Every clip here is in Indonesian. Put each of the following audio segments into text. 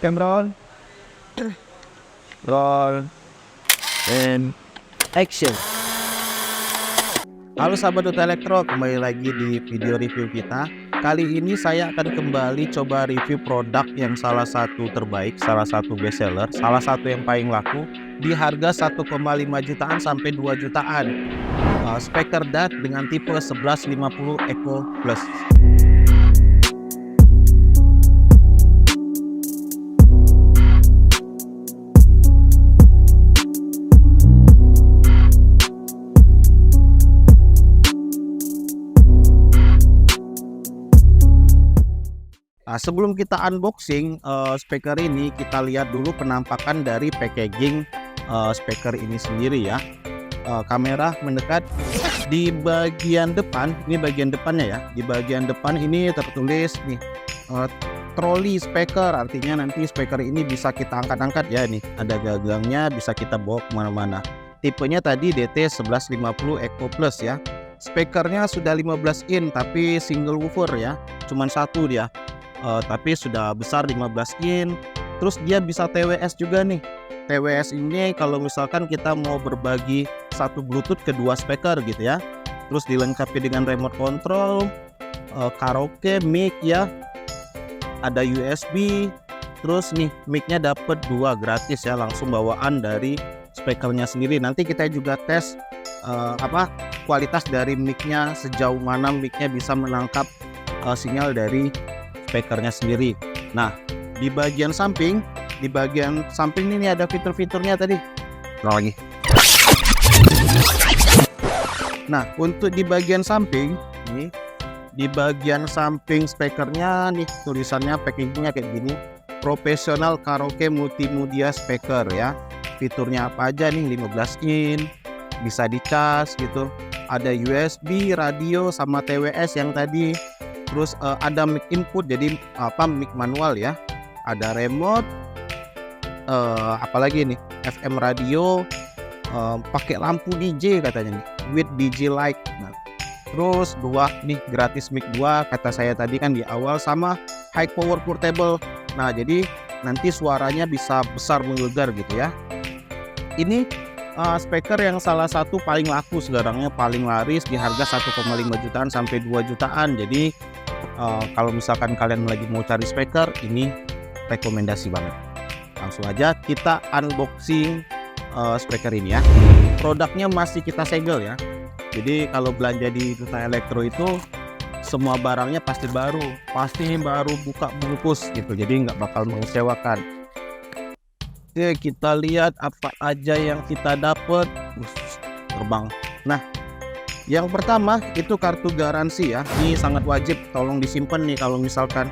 Cam roll, roll, and action. Halo sahabat Duta Elektro, kembali lagi di video review kita. Kali ini saya akan kembali coba review produk yang salah satu terbaik, salah satu best seller, salah satu yang paling laku di harga 1,5 jutaan sampai 2 jutaan. Speaker DAT dengan tipe 1150 Eco Plus. Nah, sebelum kita unboxing speaker ini, kita lihat dulu penampakan dari packaging speaker ini sendiri ya. Kamera mendekat. Di bagian depan, ini bagian depannya ya. Di bagian depan ini tertulis nih trolley speaker, artinya nanti speaker ini bisa kita angkat-angkat ya. Nih ada gagangnya, bisa kita bawa kemana-mana. Tipenya tadi DT 1150 Eco Plus ya. Speakernya sudah 15 in tapi single woofer ya, cuman satu dia. Tapi sudah besar 15 in. Terus dia bisa TWS juga nih. TWS ini kalau misalkan kita mau berbagi satu Bluetooth ke dua speaker gitu ya. Terus dilengkapi dengan remote control, karaoke, mic ya. Ada USB. Terus nih mic-nya dapat dua gratis ya, langsung bawaan dari speakernya sendiri. Nanti kita juga tes kualitas dari mic-nya, sejauh mana mic-nya bisa menangkap sinyal dari speakernya sendiri. Nah, di bagian samping ini ada fitur-fiturnya tadi. Lagi. Nah, untuk di bagian samping ini, di bagian samping speakernya nih tulisannya, packagingnya kayak gini, profesional karaoke multimedia speaker ya. Fiturnya apa aja nih? 15 in, bisa dicas gitu. Ada USB, radio sama TWS yang tadi. Terus ada mic input, jadi mic manual ya. Ada remote, apalagi nih FM radio, pakai lampu DJ katanya nih, with DJ light. Nah, terus dua nih gratis mic 2 kata saya tadi kan di awal, sama high power portable. Nah, jadi nanti suaranya bisa besar menggelegar gitu ya. Ini speaker yang salah satu paling laku sekarangnya, paling laris di harga 1,5 jutaan sampai 2 jutaan. Jadi kalau misalkan kalian lagi mau cari speaker, ini rekomendasi banget. Langsung aja kita unboxing speaker ini ya. Produknya masih kita segel ya. Jadi kalau belanja di Duta Elektro itu semua barangnya pasti baru buka bungkus gitu. Jadi nggak bakal mengecewakan. Oke, kita lihat apa aja yang kita dapat. Terbang. Nah, yang pertama itu kartu garansi ya. Ini sangat wajib, tolong disimpan nih kalau misalkan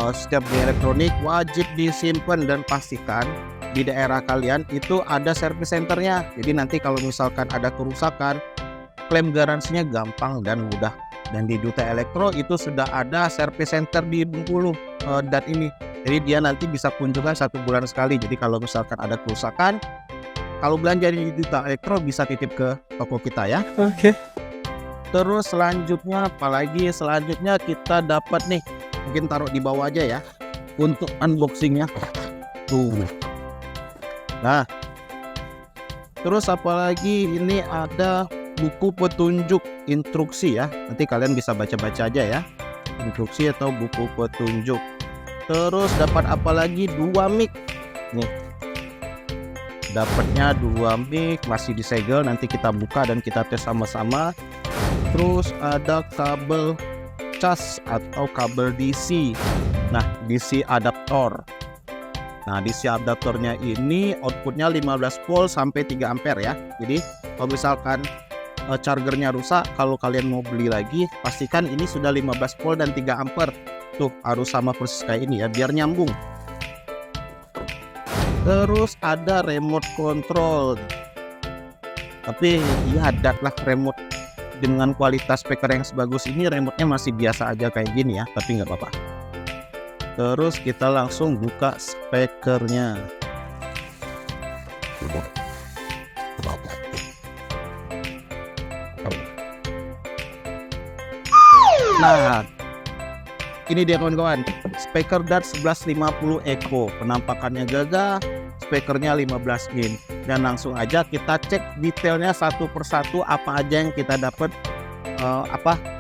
setiap di elektronik, wajib disimpan dan pastikan di daerah kalian itu ada service centernya. Jadi nanti kalau misalkan ada kerusakan, klaim garansinya gampang dan mudah. Dan di Duta Elektro itu sudah ada service center di Bengkulu dan ini. Jadi dia nanti bisa kunjungan 1 bulan sekali. Jadi kalau misalkan ada kerusakan, kalau belanja di Duta Elektro bisa titip ke toko kita ya. Oke. Terus selanjutnya apalagi? Selanjutnya kita dapat nih, mungkin taruh di bawah aja ya untuk unboxingnya. Tuh. Nah, terus apalagi? Ini ada buku petunjuk instruksi ya. Nanti kalian bisa baca-baca aja ya, instruksi atau buku petunjuk. Terus dapat apa lagi? 2 mic nih. Dapatnya 2 mic, masih disegel, nanti kita buka dan kita tes sama-sama. Terus ada kabel cas atau kabel DC. Nah, DC adaptor. Nah, DC adaptornya ini outputnya 15 volt sampai 3 ampere ya. Jadi kalau misalkan chargernya rusak, kalau kalian mau beli lagi, pastikan ini sudah 15 volt dan 3 ampere. Tuh, harus sama persis kayak ini ya, biar nyambung. Terus ada remote control. Tapi ya lah, remote dengan kualitas speaker yang sebagus ini, remote-nya masih biasa aja kayak gini ya, tapi nggak apa-apa. Terus kita langsung buka speakernya. Nah, Ini dia kawan-kawan, speaker DAT 1150 Echo, penampakannya gagah, speakernya 15 in. Dan langsung aja kita cek detailnya satu persatu apa aja yang kita dapat,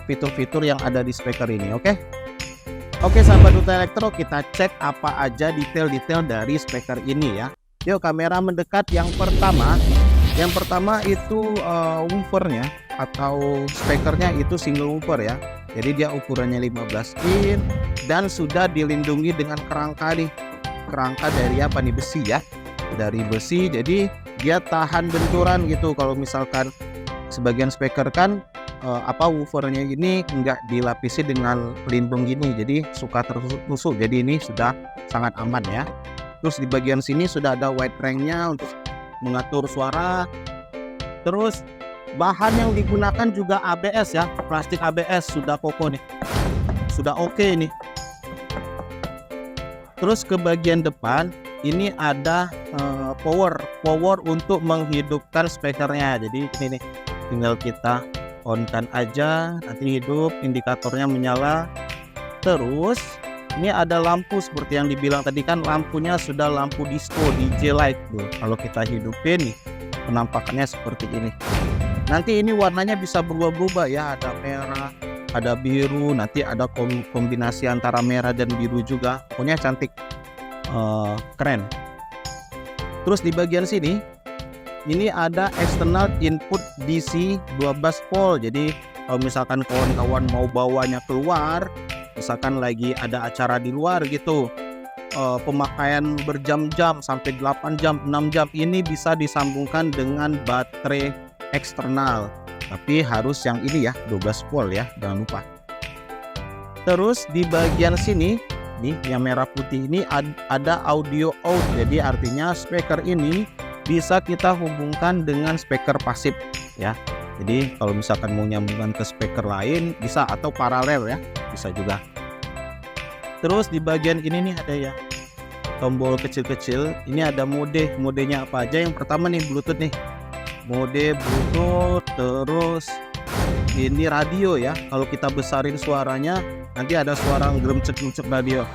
fitur-fitur yang ada di speaker ini. Oke sahabat Duta Elektro, kita cek apa aja detail-detail dari speaker ini ya. Yuk kamera mendekat. Yang pertama itu woofernya atau speakernya itu single woofer ya. Jadi dia ukurannya 15 in dan sudah dilindungi dengan kerangka nih. Kerangka dari apa nih, besi ya. Dari besi, jadi dia tahan benturan gitu. Kalau misalkan sebagian speaker kan woofernya ini enggak dilapisi dengan pelindung gini, jadi suka tertusuk. Jadi ini sudah sangat aman ya. Terus di bagian sini sudah ada white ring-nya untuk mengatur suara. Terus bahan yang digunakan juga ABS ya, plastik ABS, sudah kokoh nih, sudah oke nih. Terus ke bagian depan ini ada power untuk menghidupkan speakernya. Jadi ini nih, tinggal kita on-kan aja, nanti hidup, indikatornya menyala. Terus ini ada lampu seperti yang dibilang tadi kan, lampunya sudah lampu disco DJ light tuh. Kalau kita hidupin nih, penampakannya seperti ini. Nanti ini warnanya bisa berubah-ubah ya, ada merah, ada biru, nanti ada kombinasi antara merah dan biru juga. Pokoknya cantik, keren. Terus di bagian sini ini ada external input DC 12 volt. Jadi kalau misalkan kawan-kawan mau bawanya keluar, misalkan lagi ada acara di luar gitu, pemakaian berjam-jam sampai 8 jam, 6 jam, ini bisa disambungkan dengan baterai eksternal. Tapi harus yang ini ya, 12 volt ya, jangan lupa. Terus di bagian sini nih yang merah putih ini ada audio out. Jadi artinya speaker ini bisa kita hubungkan dengan speaker pasif ya. Jadi kalau misalkan mau nyambungkan ke speaker lain bisa, atau paralel ya, bisa juga. Terus di bagian ini nih ada ya tombol kecil-kecil. Ini ada modenya apa aja. Yang pertama nih Bluetooth nih, mode Bluetooth. Terus ini radio ya, kalau kita besarin suaranya nanti ada suara ngeremcek-ngeremcek radio.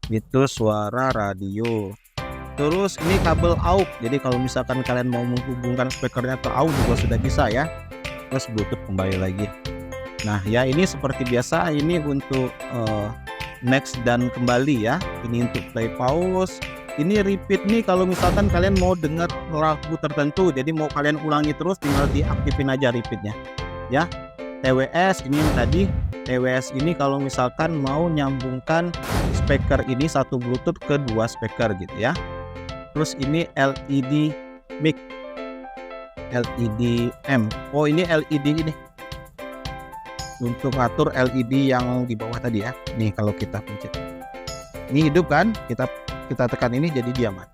Itu suara radio. Terus ini kabel AUX, jadi kalau misalkan kalian mau menghubungkan speakernya ke AUX juga sudah bisa ya. Terus Bluetooth kembali lagi. Nah ya, ini seperti biasa, ini untuk next dan kembali ya. Ini untuk play pause. Ini repeat nih, kalau misalkan kalian mau dengar lagu tertentu, jadi mau kalian ulangi terus, tinggal diaktifin aja repeatnya ya. TWS ini yang tadi, TWS ini kalau misalkan mau nyambungkan speaker ini satu Bluetooth ke dua speaker gitu ya. Terus ini LED mic, LED M. Oh ini LED ini untuk atur LED yang di bawah tadi ya. Nih kalau kita pencet, ini hidup kan, kita tekan ini jadi diaman.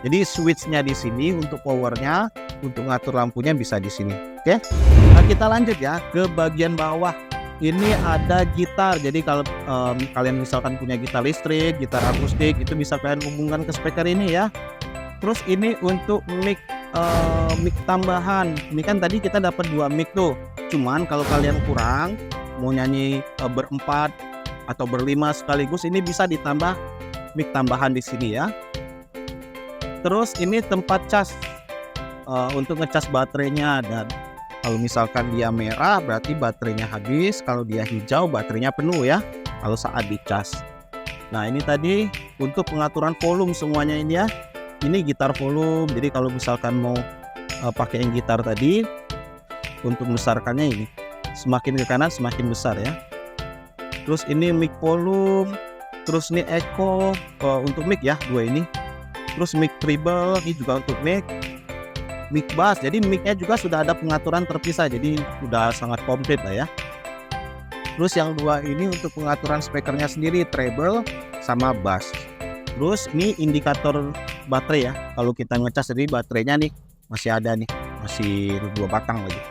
Jadi switchnya di sini untuk powernya, untuk ngatur lampunya bisa di sini. Oke. Nah kita lanjut ya ke bagian bawah. Ini ada gitar. Jadi kalau kalian misalkan punya gitar listrik, gitar akustik, itu bisa kalian hubungkan ke speaker ini ya. Terus ini untuk mic tambahan. Ini kan tadi kita dapat 2 mic tuh. Cuman kalau kalian kurang, mau nyanyi berempat atau berlima sekaligus, ini bisa ditambah mic tambahan di sini ya. Terus ini tempat cas untuk ngecas baterainya, dan kalau misalkan dia merah berarti baterainya habis, kalau dia hijau baterainya penuh ya kalau saat dicas. Nah ini tadi untuk pengaturan volume semuanya ini ya. Ini gitar volume, jadi kalau misalkan mau pakai yang gitar tadi, untuk membesarkannya ini semakin ke kanan semakin besar ya. Terus ini mic volume, terus ini echo untuk mic ya, dua ini. Terus mic treble ini juga untuk mic bass. Jadi mic-nya juga sudah ada pengaturan terpisah, jadi sudah sangat komplit lah ya. Terus yang dua ini untuk pengaturan speakernya sendiri, treble sama bass. Terus ini indikator baterai ya, kalau kita ngecas jadi baterainya nih masih ada nih, masih 2 batang lagi.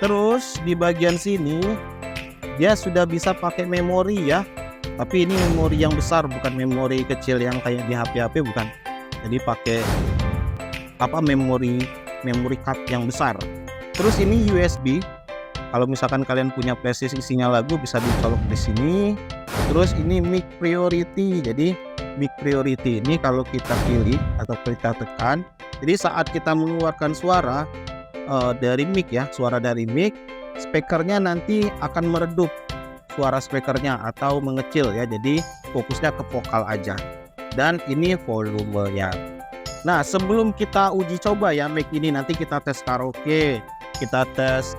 Terus di bagian sini dia sudah bisa pakai memori ya, tapi ini memori yang besar, bukan memori kecil yang kayak di HP-HP, bukan. Jadi pakai memori card yang besar. Terus ini USB Kalau misalkan kalian punya playlist isinya lagu bisa dicolok di sini. Terus ini mic priority. Jadi mic priority ini kalau kita pilih atau kita tekan, jadi saat kita mengeluarkan suara dari mic ya, suara dari mic, speakernya nanti akan meredup suara speakernya atau mengecil ya. Jadi fokusnya ke vokal aja. Dan ini volumenya. Nah, sebelum kita uji coba ya mic ini, nanti kita tes karaoke, kita tes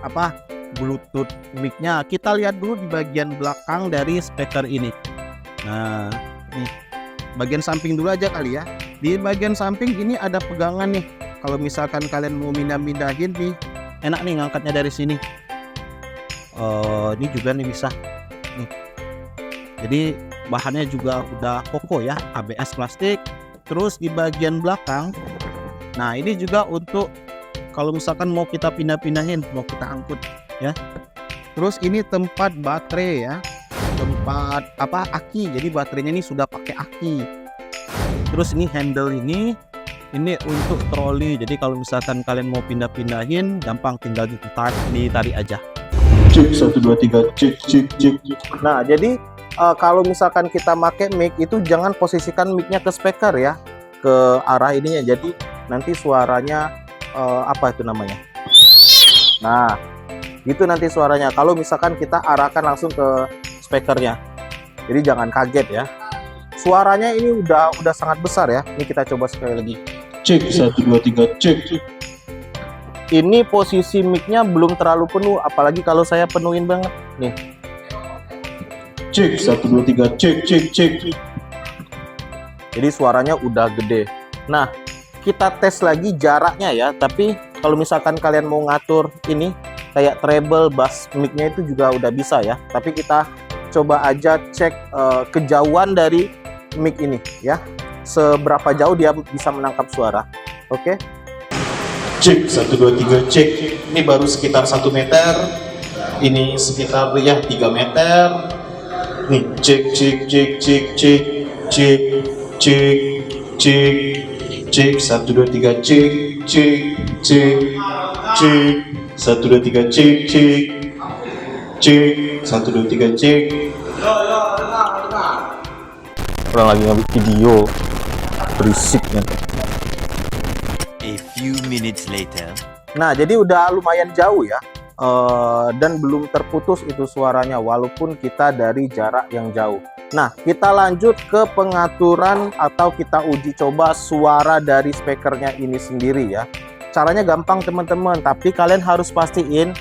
Bluetooth mic-nya. Kita lihat dulu di bagian belakang dari speaker ini. Nah, nih bagian samping dulu aja kali ya. Di bagian samping ini ada pegangan nih. Kalau misalkan kalian mau mindahin nih, enak nih ngangkatnya dari sini. Ini juga nih bisa. Nih. Jadi bahannya juga udah kokoh ya, ABS plastik. Terus di bagian belakang, nah ini juga untuk kalau misalkan mau kita pindah-pindahin, mau kita angkut ya. Terus ini tempat baterai ya, tempat aki. Jadi baterainya ini sudah pakai aki. Terus ini handle ini untuk troli. Jadi kalau misalkan kalian mau pindah-pindahin, gampang, tinggal ditarik aja. Cek 1 2 3 cek. Nah, jadi kalau misalkan kita pakai mic itu jangan posisikan mic-nya ke speaker ya, ke arah ininya. Jadi nanti suaranya nah gitu nanti suaranya kalau misalkan kita arahkan langsung ke speakernya. Jadi jangan kaget ya, suaranya ini udah sangat besar ya. Ini kita coba sekali lagi. Cek 1 2 3 cek. Ini posisi mic-nya belum terlalu penuh, apalagi kalau saya penuhin banget nih. Cek 1 2 3 cek. Jadi suaranya udah gede. Nah, kita tes lagi jaraknya ya. Tapi kalau misalkan kalian mau ngatur ini kayak treble, bass mic-nya itu juga udah bisa ya. Tapi kita coba aja cek kejauhan dari mic ini ya. Seberapa jauh dia bisa menangkap suara. Oke. Cek 1 2 3 cek. Ini baru sekitar 1 meter. Ini sekitar ya 3 meter. Nih cek 1 2 3 cek 1 2 3 cek 1 2 3 cek. Orang lagi ngambil video berisiknya. A few minutes later. Nah, jadi udah lumayan jauh ya. Dan belum terputus itu suaranya walaupun kita dari jarak yang jauh. Nah, kita lanjut ke pengaturan atau kita uji coba suara dari speakernya ini sendiri ya. Caranya gampang teman-teman, tapi kalian harus pastiin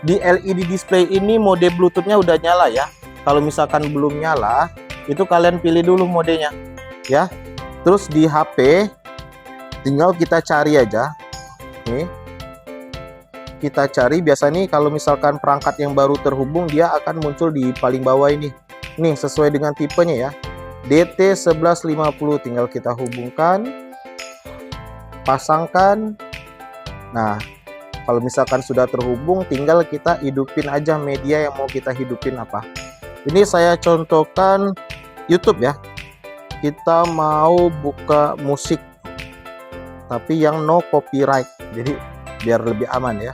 di LED display ini mode Bluetooth-nya udah nyala ya. Kalau misalkan belum nyala, itu kalian pilih dulu modenya ya. Terus di HP tinggal kita cari aja. Nih. Kita cari, biasa nih kalau misalkan perangkat yang baru terhubung dia akan muncul di paling bawah ini. Nih sesuai dengan tipenya ya, DT1150, tinggal kita hubungkan, pasangkan. Nah, kalau misalkan sudah terhubung tinggal kita hidupin aja media yang mau kita hidupin apa. Ini saya contohkan YouTube ya. Kita mau buka musik tapi yang no copyright, jadi biar lebih aman ya.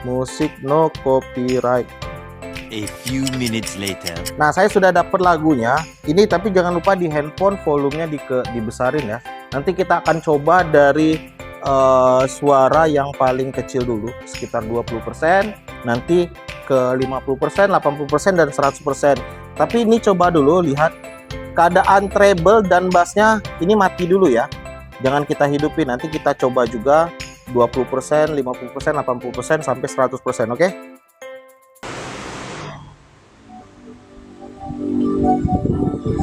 Musik no copyright. A few minutes later. Nah, saya sudah dapat lagunya ini, tapi jangan lupa di handphone volumenya dibesarin ya. Nanti kita akan coba dari suara yang paling kecil dulu sekitar 20%, nanti ke 50%, 80% dan 100%. Tapi ini coba dulu lihat keadaan treble dan bassnya ini mati dulu ya. Jangan kita hidupin, nanti kita coba juga 20%, 50%, 80% sampai 100%, oke?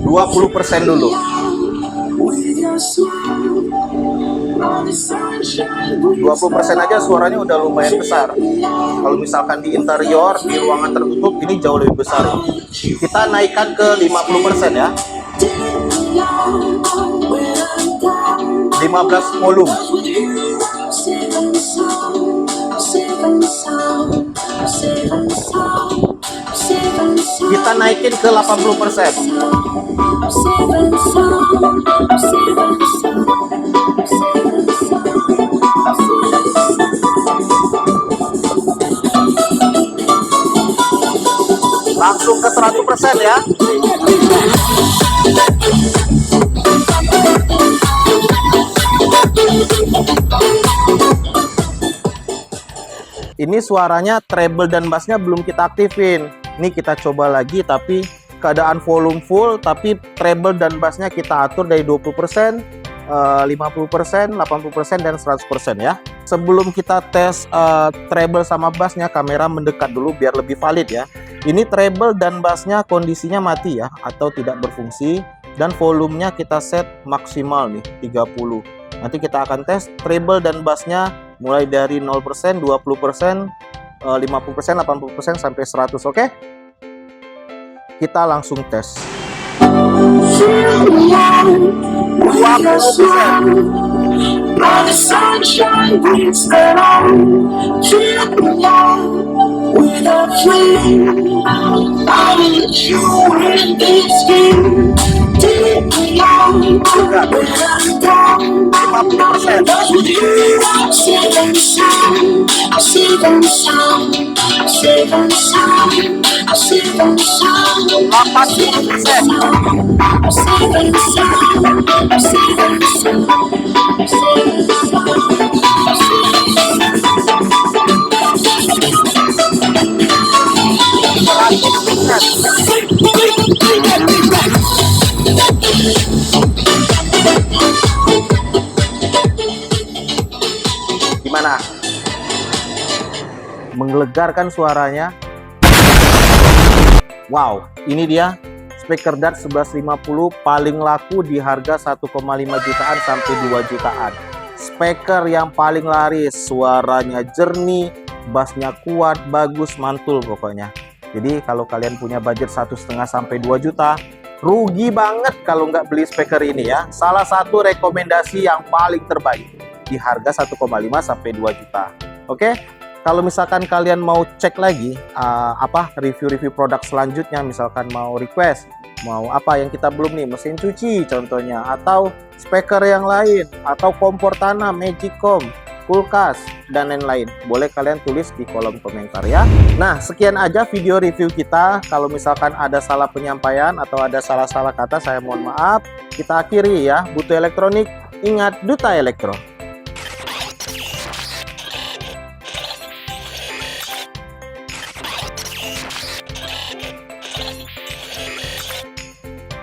20% dulu. 20% aja suaranya udah lumayan besar. Kalau misalkan di interior, di ruangan tertutup, ini jauh lebih besar. Kita naikkan ke 50% ya. 15 volume. Kita naikin ke 80%. langsung ke 100% ya. Ini suaranya treble dan bassnya belum kita aktifin. Ini kita coba lagi, tapi keadaan volume full, tapi treble dan bassnya kita atur dari 20%, 50%, 80%, dan 100% ya. Sebelum kita tes treble sama bassnya, kamera mendekat dulu biar lebih valid ya. Ini treble dan bassnya kondisinya mati ya, atau tidak berfungsi. Dan volumenya kita set maksimal nih, 30. Nanti kita akan tes treble dan bassnya mulai dari 0%, 20%, 50%, 80%, sampai 100, oke? Kita langsung tes. 80%. Gimana? Menggelegarkan suaranya. Wow, ini dia speaker DAT 1150 paling laku di harga 1,5 jutaan sampai 2 jutaan. Speaker yang paling laris, suaranya jernih, bassnya kuat, bagus, mantul pokoknya. Jadi kalau kalian punya budget 1,5 sampai 2 juta, rugi banget kalau nggak beli speaker ini ya. Salah satu rekomendasi yang paling terbaik di harga 1,5 sampai 2 juta. Oke? Kalau misalkan kalian mau cek lagi review-review produk selanjutnya, misalkan mau request, mau apa yang kita belum nih, mesin cuci contohnya, atau speaker yang lain, atau kompor tanam, Magicom, kulkas, dan lain-lain, boleh kalian tulis di kolom komentar ya. Nah, sekian aja video review kita. Kalau misalkan ada salah penyampaian atau ada salah-salah kata, saya mohon maaf. Kita akhiri ya. Butuh elektronik, ingat Duta Elektro.